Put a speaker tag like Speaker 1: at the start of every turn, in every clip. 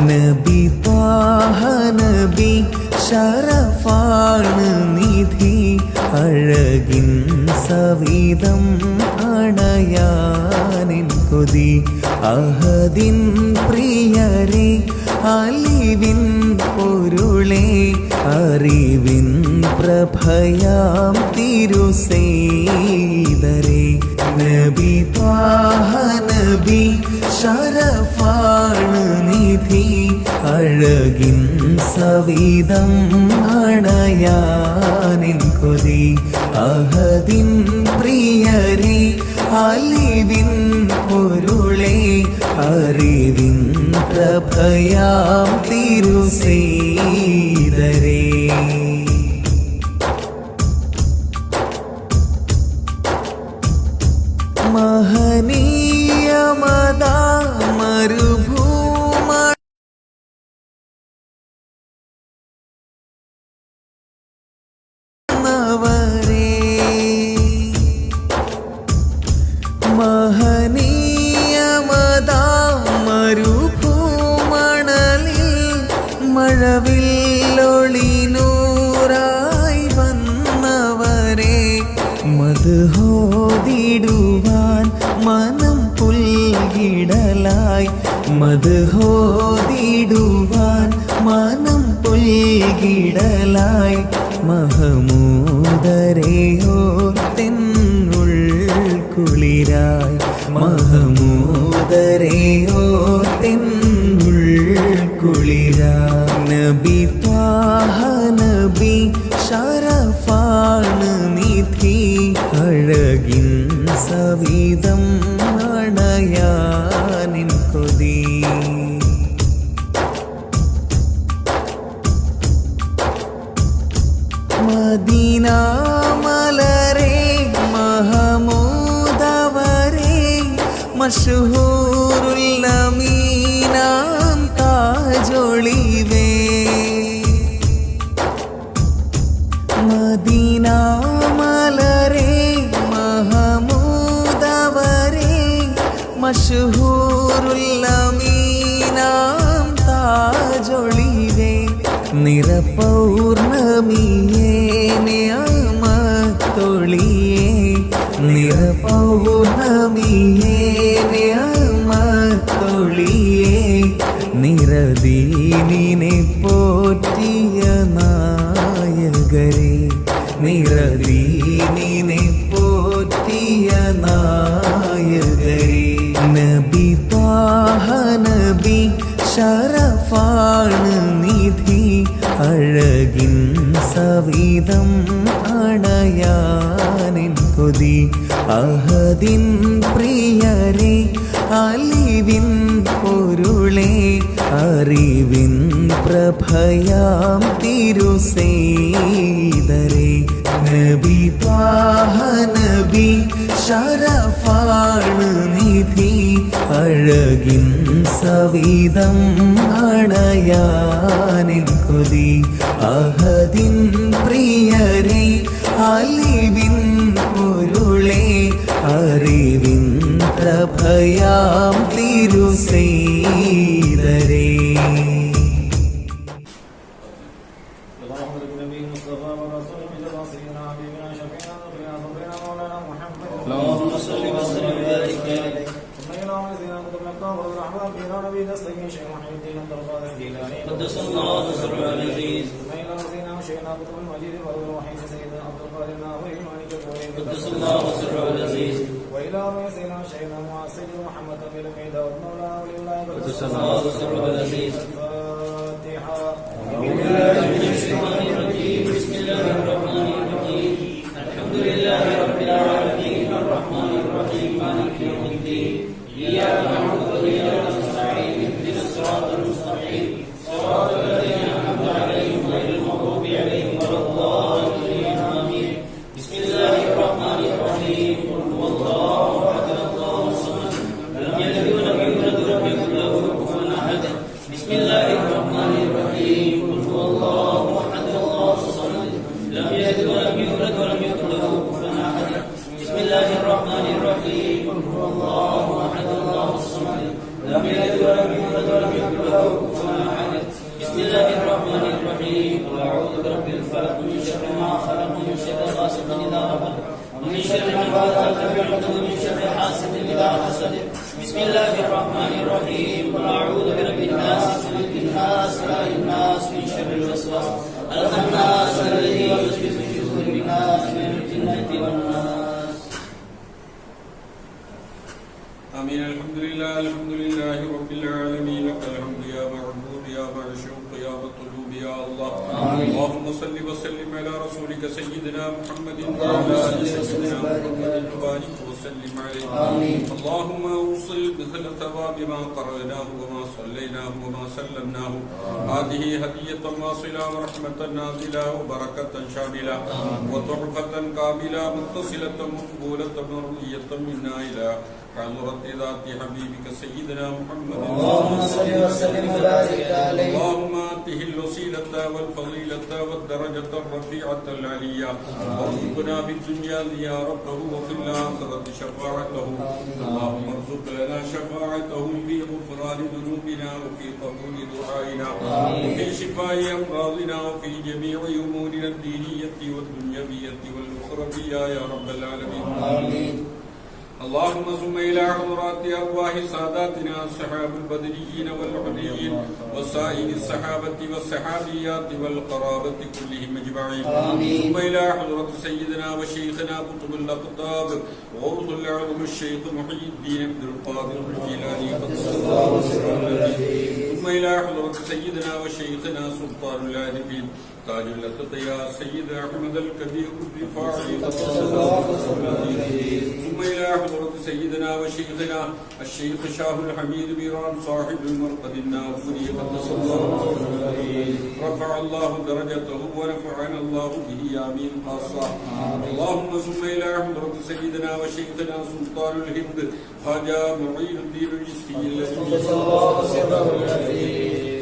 Speaker 1: നബി ത്വാഹ നബി ശരഫാണ് നിധി അഴകിൻ സവിധം അണയാനിൻ കൊതി അഹദിൻ പ്രിയരെ അലിവിൻ പൊരുളെ അറിവിൻ പ്രഭയാം തിരുസേദരെ നബി ത്വാഹ നബി ശരഫാണ് നിധി അഴകിൻ സവിധം അണയാനിൻ കൊതി അഹദിൻ പ്രിയരെ അലിവിൻ പൊരുളെ അറിവിൻ പ്രഭയാം തിരുസേദരെ മഹനീയമതാ മരുഭൂമ മഹനീയമതാ മരുഭൂമണലിൽ മഴവില്ലൊളിനൂറായി വന്നവരെ മദ്ഹോദിടുവാൻ മനം പുൽകിടലായി മദ്ഹോദിടുവാൻ മനം പുൽകിടലായി മഹമൂദരെയോ തെന്നുൾ കുളിരായി മഹമൂദരെയോ തെന്നുൾ കുളിരായി നബി ത്വാഹ നബി ശരഫാണ് നിധി അഴകിൻ സവിധം അണയാനിൻ കൊതി മദീന മലരെ മഹമൂദവരെ മശ്ഹൂറുൽ അമീനാം താജൊളിവേ മദീന മലരെ മഹമൂദവരെ മശ്ഹൂറുൽ അമീനാം താജൊളിവേ നിറപൗർണമിയേ നിയമത്തൊളിയേ നിറപൗർണമിയേ നിയമത്തൊളിയേ നിറദീനിനെ പോറ്റിയ നായകരെ നിറദീനിനെ പോറ്റിയ നായകരെ നബി ത്വാഹ നബി ശരഫാണ് നിധി അഴകിൻ സവിധം അണയാനിൻ കൊതി അഹദിൻ പ്രിയരെ അലിവിൻ പൊരുളെ അറിവിൻ പ്രഭയാം തിരുസേദരെ നബി ത്വാഹ നബി ശരഫാണ് നിധി അഴകിൻ സവിധം അണയാനിൻ കൊതി അഹദിൻ പ്രിയരെ അലിവിൻ പൊരുളെ അറിവിൻ പ്രഭയാം തിരുസേദരെ
Speaker 2: قدس الله سره العزيز قدس الله سره العزيز
Speaker 3: وإلى رئيسنا شيخنا معاصر محمد بن الميدان مولانا ولله
Speaker 2: قدس الله سره العزيز
Speaker 3: الفاتحة.
Speaker 2: أعوذ بالله من الشيطان الرجيم بسم الله الرحمن الرحيم الحمد لله رب العالمين الرحمن الرحيم مالك يوم الدين إياك نعبد وإياك نستعين اهدنا الصراط المستقيم صراط الذين أنعمت عليهم غير المغضوب عليهم ولا الضالين آمين بسم الله الرحمن الرحيم قل هو الله أحد الله الصمد لم يلد ولم يولد ولم يكن له كفوا أحد بسم الله الرحمن الرحيم قل هو الله أحد الله الفلق، من شر ما خلق، من شر غاسق إذا وقب، ومن شر النفاثات في العقد، ومن شر حاسد إذا حسد. بسم الله الرحمن الرحيم. قل أعوذ برب الناس، ملك الناس، إله الناس، من شر الوسواس الخناس الذي يوسوس في صدور الناس من الجنة والناس.
Speaker 4: آمين. الحمد لله رب العالمين. لك الحمد يا معبود يا معشوق يا مطلوب يا الله. اللهم صل وسلم على رسولك سيدنا محمد وعلى آل سيدنا محمد وبارك وسلم عليه. اللهم اوصل مثل ثواب ما قرأناه وما صليناه وما سلمناه. هذه هدية واصلة ورحمة نازلة وبركة شاملة وتحفة كاملة متصلة مقبولة مرضية منا إلى حضرة ذات حبيبك سيدنا محمد.
Speaker 2: اللهم صل وسلم وبارك عليه.
Speaker 4: اللهم آته الوسيلة والفضيلة والدرجة الرفيعة العلية، وارزقنا في الدنيا زيارته وفي الآخرة شفاعته. اللهم ارزق لنا شفاعته في غفران ذنوبنا وفي قبول دعائنا وفي شفاء أمراضنا وفي جميع أمورنا الدينية والدنيوية والأخروية يا رب العالمين.
Speaker 2: آمين.
Speaker 4: اللهم ثم إلى حضرات أرواح ساداتنا الصحابة البدريين والعليين وسائر الصحابة والصحابيات والقرابة كلهم أجمعين. ثم إلى حضرة سيدنا وشيخنا قطب الأقطاب غوث العظم الشيخ محي الدين عبد القادر الجيلاني قدس الله سره. ثم إلى حضرة سيدنا وشيخنا سلطان العارفين تاج الأتقياء سيد أحمد الكبير الرفاعي قدس الله سره. ثم إلى حضرة سيدنا وشيخنا الشيخ شاه الحميد بيران صاحب المرقد النافذي قدس الله سره. رفع الله درجته ونفعنا الله به آمين خاصة. اللهم ثم إلى حضرة سيدنا وشيخنا سلطان الهند خواجة معين الدين الجسري قدس الله سره.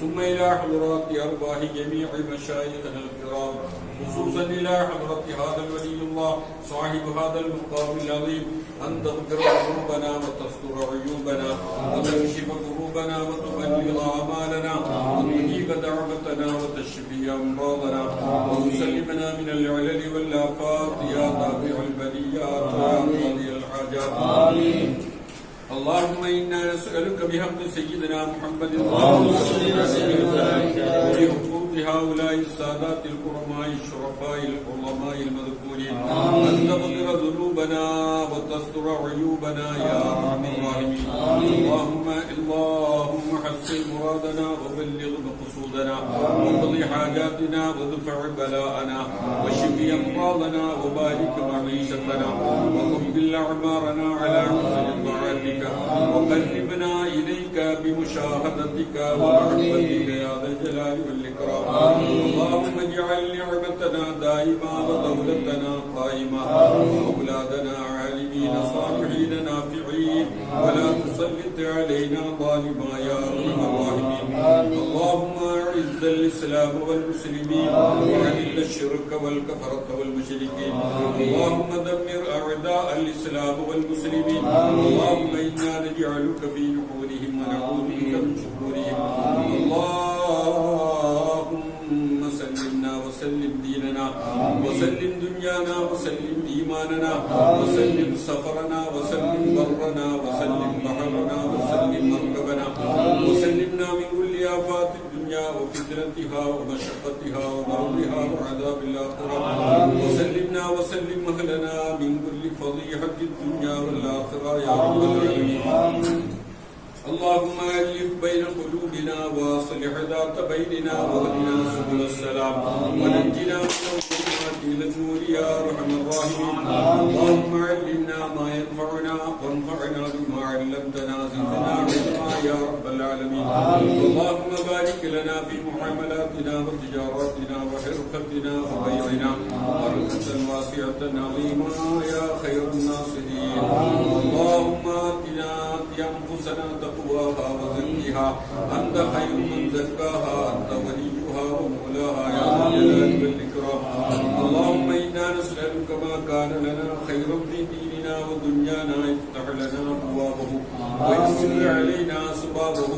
Speaker 4: ثم إلى حضرات أرواح جميع مشايخنا الكرام، خصوصا إلى حضرة هذا الولي الله صاحب هذا المقام العظيم، أن تغفر ذنوبنا وتستر عيوبنا وتكشف كروبنا وتبلغ آمالنا وتجيب دعوتنا وتشفي أمراضنا وتسلمنا من العلل والآفات يا دافع البليات ويا قاضي الحاجات. آمين. اللهم إنا نسألك بحق سيدنا محمد
Speaker 2: اللهم صل وسلم وبارك عليه.
Speaker 4: بحقوق هؤلاء السادات الكرماء الشرفاء العظماء المذكورين أن تغفر ذنوبنا وتستر عيوبنا يا أرحم الراحمين. اللهم حسن مرادنا وبلغ مقصودنا واقض حاجاتنا وادفع بلاءنا واشف أمراضنا وبارك معيشتنا وقبل أعمارنا على حسن طاعتك وقربنا إليك بمشاهدتك ومحبتك يا ذا الجلال والإكرام. اللهم اجعل نعمتنا دائما ودولتنا قائمة وأولادنا عالمين صالحين نافعين ولا تسلط علينا ظالما يا أرحم الراحمين. اللهم أعز الإسلام والمسلمين وأذل الشرك والكفرة والمشركين. اللهم دمر أعداء الإسلام والمسلمين. اللهم إنا نجعلك في نحورهم ونعوذ بك من شرورهم. اللهم سلمنا وسلم ديننا وسلم دنيانا وسلم إيماننا وسلم سفرنا وسلم برنا وسلم بحرنا وسلم مركبنا وسلمنا من كل آفات الدنيا وفتنتها ومشقتها ومرضها وعذاب الآخرة. وسلمنا وسلم أهلنا من كل فضيحة الدنيا والآخرة يا رب العالمين. اللهم ألف بين قلوبنا واصلح ذات بيننا واهدنا سبل السلام ونجنا من الظلمات إلى النور يا أرحم الراحمين. اللهم علمنا ما ينفعنا وانفعنا بما علمتنا زدنا علما يا رب العالمين. اللهم بارك لنا في معاملاتنا وتجاراتنا وحرفتنا وبيعنا بركة واسعة عظيمة يا خير الناصرين. اللهم آتنا أنفسنا تقواها وزكها أنت خير من زكاها أنت وليها ومولاها يا ذا الجلال والإكرام. اللهم إنا نسألك ما كان لنا خيرا في ديننا ودنيانا افتح لنا أبوابه ويسر علينا أسبابه،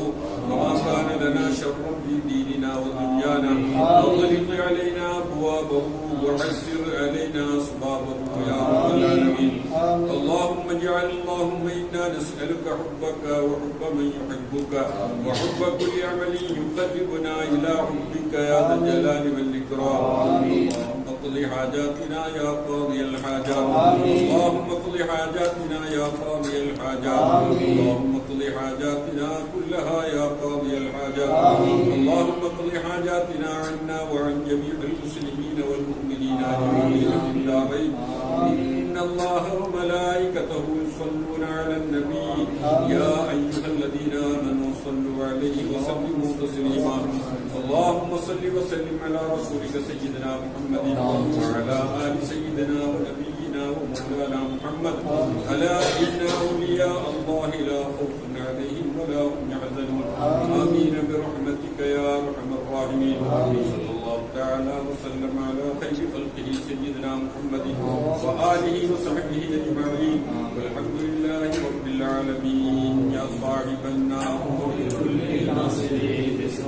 Speaker 4: وما كان لنا شر في ديننا ودنيانا واغلق علينا أبواب ثوابه وحسر علينا أسبابه يا رب العالمين. اللهم إنا نسألك حبك وحب من يحبك وحب كل عمل يقربنا إلى حبك يا ذا الجلال والإكرام. اللهم اقض حاجاتنا يا قاضي الحاجات. اللهم اقض حاجاتنا يا قاضي الحاجات. اللهم اقض حاجاتنا كلها يا قاضي الحاجات. اللهم اقض حاجاتنا عنا وعن جميع المسلمين والمؤمنين أجمعين في الدارين. إن الله وملائكته يصلون على النبي يا أيها الذين آمنوا صلوا عليه وسلموا تسليما. اللهم صل وسلم على رسولك سيدنا محمد وعلى آل سيدنا ونبينا ومولانا محمد. ألا إن أولياء الله لا خوف عليهم ولا هم يحزنون. آمين برحمتك يا أرحم الراحمين. صلى الله تعالى وسلم على خير خلقه سيدنا محمد وآله وصحبه أجمعين والحمد لله رب العالمين. يا صاحب النار بكل ناصر باسم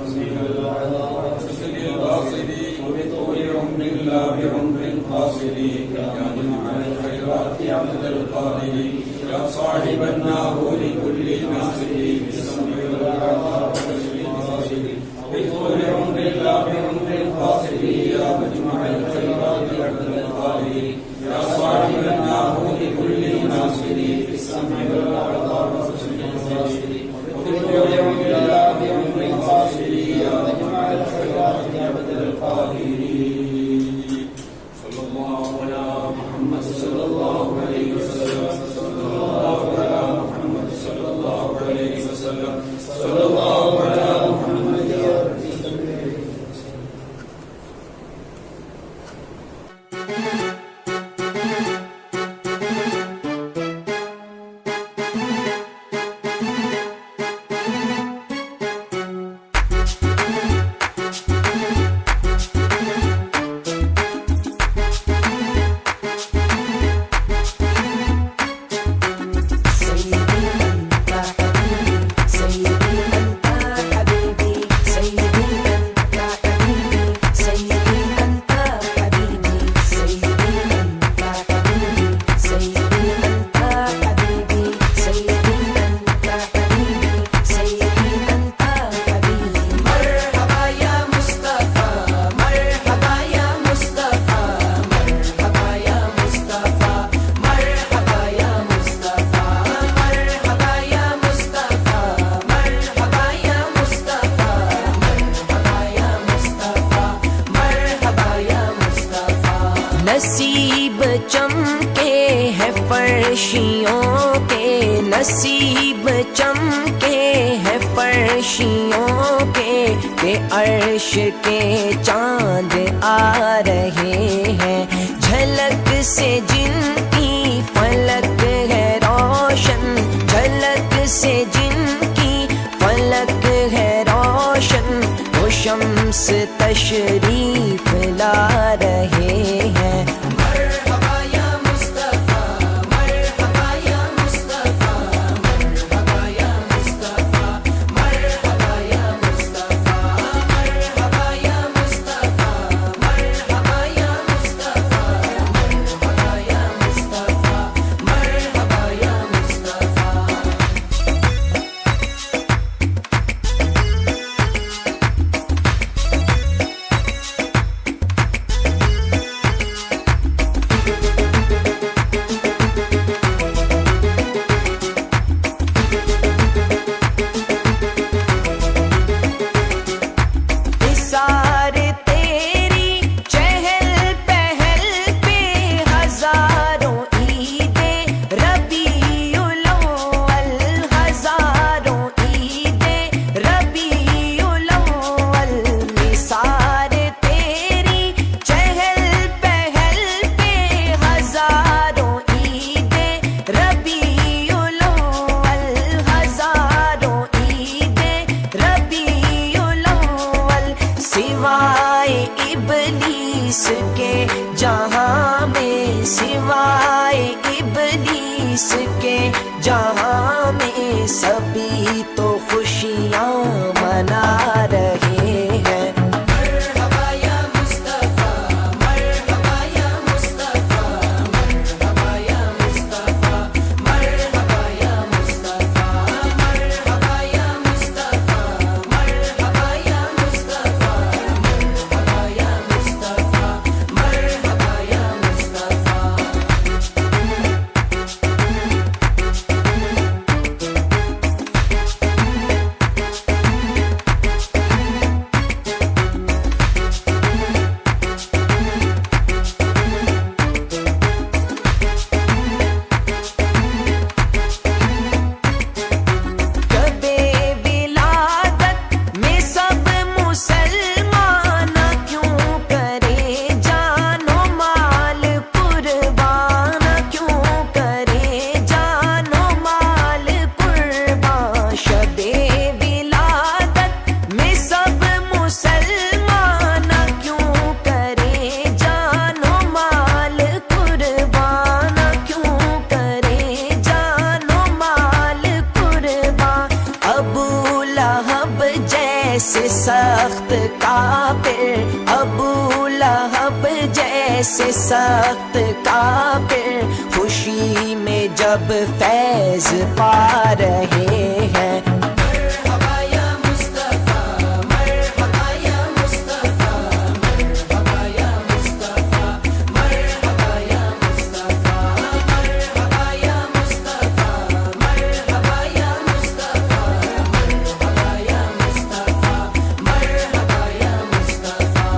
Speaker 4: الباصر وبطول عمر لا بعمر قاصر. يا جمع الخيرات يا عبد القادر. يا صاحب النار لكل ناصر باسم الباصر بطول عمر لا بعمر قاصر. يا مجمع الخيرات يا عبد القادر. يا صاحب النار لكل ناصر في السمع والأعضاء وحسن الناصر وبطول عمر لا بعمر قاصر. يا مجمع الخيرات يا عبد القادر. صلى الله على محمد صلى الله عليه وسلم. صلى الله على محمد صلى الله عليه وسلم. صلى الله على محمد يا
Speaker 5: نصیب چمکے ہے فرشیوں کے. نصیب چمکے ہے فرشیوں کے کہ عرش کے چاند آ رہے ہیں. جھلک سے جن کی فلک ہے روشن. جھلک سے جن کی فلک ہے روشن. وہ شمس تشریف لا رہے ہیں. مرحبا یا مصطفیٰ. مرحبا یا مصطفیٰ. مرحبا یا مصطفیٰ. مرحبا یا مصطفیٰ. مرحبا یا مصطفیٰ. مرحبا یا مصطفیٰ. مرحبا یا مصطفیٰ. مرحبا یا مصطفیٰ. ابلیس کے جہاں میں. سوائے ابلیس کے جہاں میں سبھی تو خوشیاں منا رہے ہیں. مرحبا یا مصطفیٰ. ایسے سخت کافر خوشی میں جب فیض پا رہے ہیں. مرحبا یا مصطفیٰ، مرحبا یا مصطفیٰ، مرحبا یا مصطفیٰ، مرحبا یا مصطفیٰ، مرحبا یا مصطفیٰ، مرحبا یا مصطفیٰ، مرحبا یا مصطفیٰ، مرحبا یا مصطفیٰ.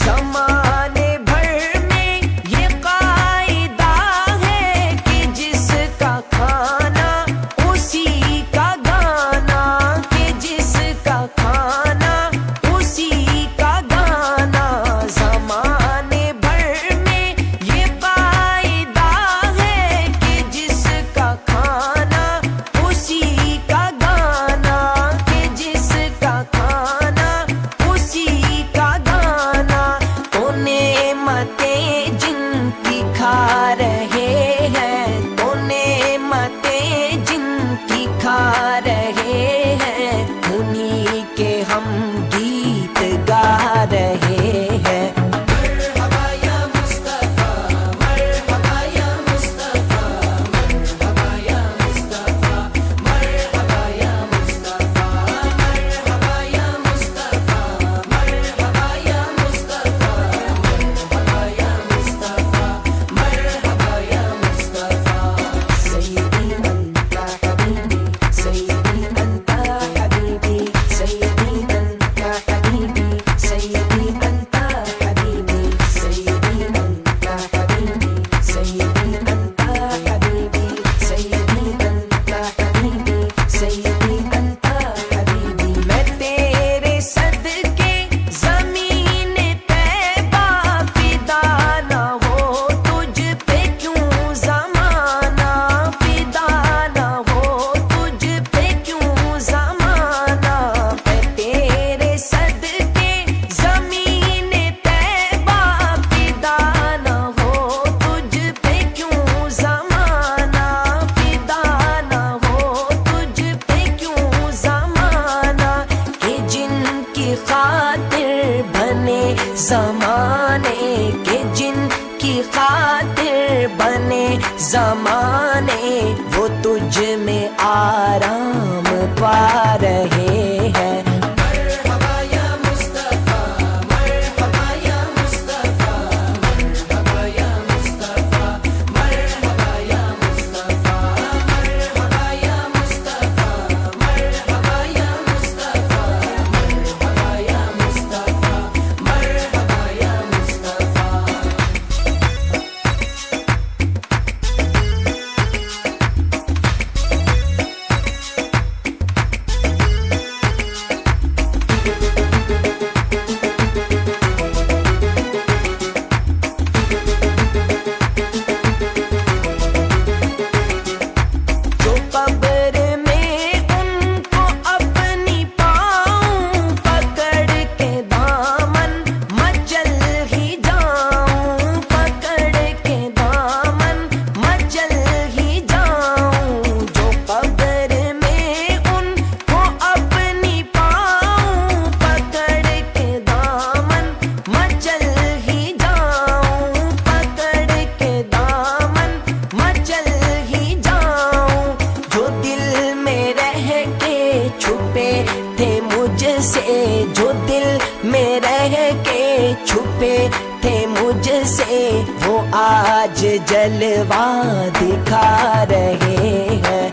Speaker 5: زمانے بھر میں یہ قاعدہ ہے کہ جس کا کھانا اسی کا گانا، کہ جس کا کھانا اسی کا گانا. زمانے بھر میں یہ قاعدہ ہے کہ جس کا کھانا اسی کا گانا، کہ جس کا کھانا اسی کا گانا. تو نعمتیں جن کی کھا رہے ہیں، تو نعمتیں جن کی کھا رہے ہیں، انہی کے ہم گیت گا رہے ہیں. مرحبا یا مصطفیٰ، مرحبا یا مصطفیٰ، مرحبا یا مصطفیٰ، مرحبا یا مصطفیٰ، مرحبا یا مصطفیٰ، مرحبا یا مصطفیٰ، مرحبا یا مصطفیٰ، مرحبا یا مصطفیٰ. سیدی انت حبیبی، سیدی انت حبیبی، سیدی انت حبیبی، سیدی انت حبیبی، سیدی انت حبیبی، سیدی انت حبیبی، سیدی انت حبیبی، سیدی انت حبیبی. میں تیرے صدقے زمین طیبہ فدا نہ ہو، تجھ پہ کیوں زمانہ فدا نہ ہو، تجھ پہ کیوں زمانہ. میں تیرے صدقے زمین طیبہ فدا نہ ہو، تجھ پہ کیوں زمانہ فدا نہ ہو، تجھ پہ کیوں زمانہ. کہ جن کی خاطر بنے زمانے، کہ جن کی خاطر بنے زمانے، وہ تجھ میں آرام پا رہے ہیں. مرحبا یا مصطفیٰ، مرحبا یا مصطفیٰ، مرحبا یا مصطفیٰ، مرحبا یا مصطفیٰ، مرحبا یا مصطفیٰ، مرحبا یا مصطفیٰ، مرحبا یا مصطفیٰ، مرحبا یا مصطفیٰ. جو قبر میں ان کو اپنی پاؤں پکڑ کے دامن مچل ہی جاؤں، پکڑ کے دامن مچل ہی جاؤں. جو قبر میں ان کو اپنی پاؤں پکڑ کے دامن مچل ہی جاؤں، پکڑ کے دامن مچل ہی جاؤں. جو دل میں رہ کے چھپے تھے مجھ سے، جو دل میں رہ کے چھپے تھے مجھ سے، وہ آج جلوہ دکھا رہے ہیں.